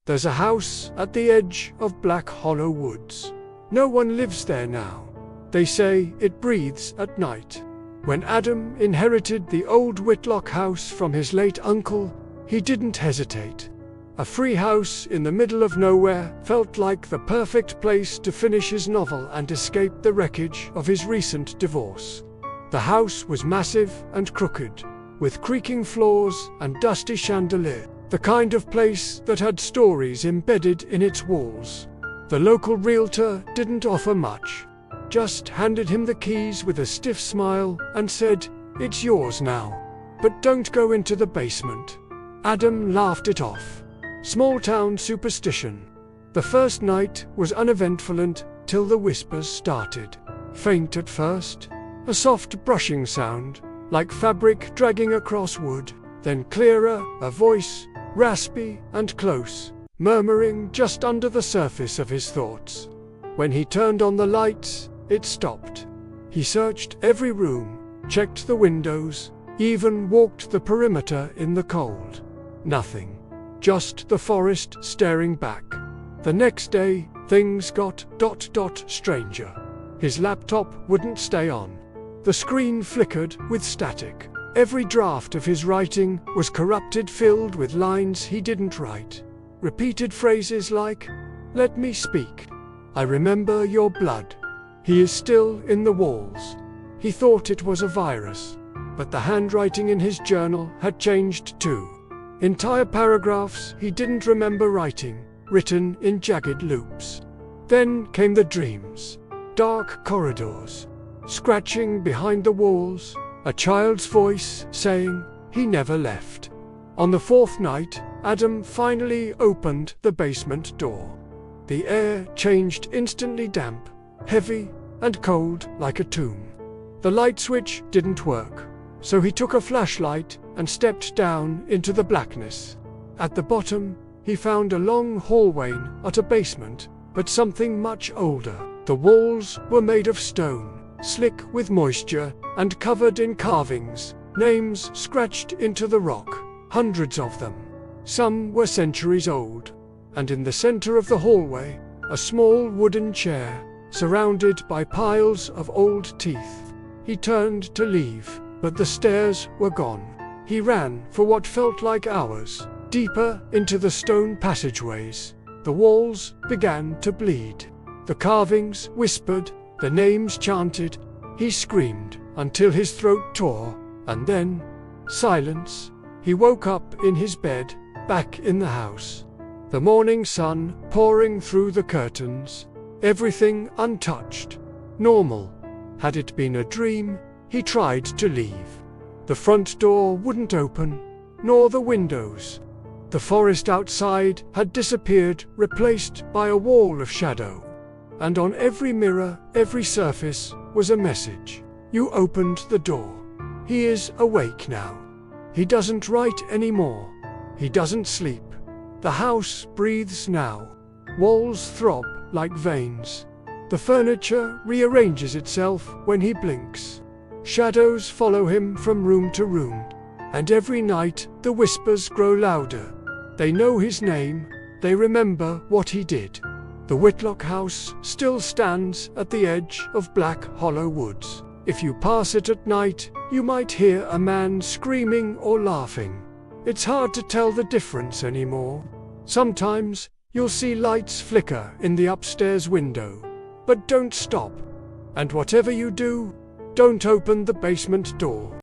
There's a house at the edge of Black Hollow Woods. No one lives there now. They say it breathes at night. When Adam inherited the old Whitlock house from his late uncle, he didn't hesitate. A free house in the middle of nowhere felt like the perfect place to finish his novel and escape the wreckage of his recent divorce. The house was massive and crooked, with creaking floors and dusty chandelier, the kind of place that had stories embedded in its walls. The local realtor didn't offer much, just handed him the keys with a stiff smile and said, "It's yours now. But don't go into the basement." Adam laughed it off. Small-town superstition. The first night was uneventful until the whispers started. Faint at first, a soft brushing sound, like fabric dragging across wood, then clearer, a voice, raspy and close, murmuring just under the surface of his thoughts. When he turned on the lights, it stopped. He searched every room, checked the windows, even walked the perimeter in the cold. Nothing. Just the forest staring back. The next day, things got stranger. His laptop wouldn't stay on. The screen flickered with static. Every draft of his writing was corrupted, filled with lines he didn't write. Repeated phrases like, "Let me speak. I remember your blood." He is still in the walls. He thought it was a virus, but the handwriting in his journal had changed too. Entire paragraphs he didn't remember writing, written in jagged loops. Then came the dreams. Dark corridors, scratching behind the walls, a child's voice saying he never left. On the fourth night, Adam finally opened the basement door. The air changed instantly, damp, heavy, and cold like a tomb. The light switch didn't work, so he took a flashlight and stepped down into the blackness. At the bottom, he found a long hallway, not a basement, but something much older. The walls were made of stone, slick with moisture, and covered in carvings, names scratched into the rock, hundreds of them. Some were centuries old. And in the center of the hallway, a small wooden chair, surrounded by piles of old teeth. He turned to leave, but the stairs were gone. He ran for what felt like hours, deeper into the stone passageways. The walls began to bleed. The carvings whispered, the names chanted. He screamed until his throat tore, and then silence. He woke up in his bed, back in the house. The morning sun pouring through the curtains, everything untouched, normal. Had it been a dream? He tried to leave. The front door wouldn't open, nor the windows. The forest outside had disappeared, replaced by a wall of shadow. And on every mirror, every surface, was a message. You opened the door. He is awake now. He doesn't write anymore. He doesn't sleep. The house breathes now. Walls throb like veins. The furniture rearranges itself when he blinks. Shadows follow him from room to room. And every night the whispers grow louder. They know his name. They remember what he did. The Whitlock house still stands at the edge of Black Hollow Woods. If you pass it at night, you might hear a man screaming or laughing. It's hard to tell the difference anymore. Sometimes you'll see lights flicker in the upstairs window. But don't stop. And whatever you do, don't open the basement door.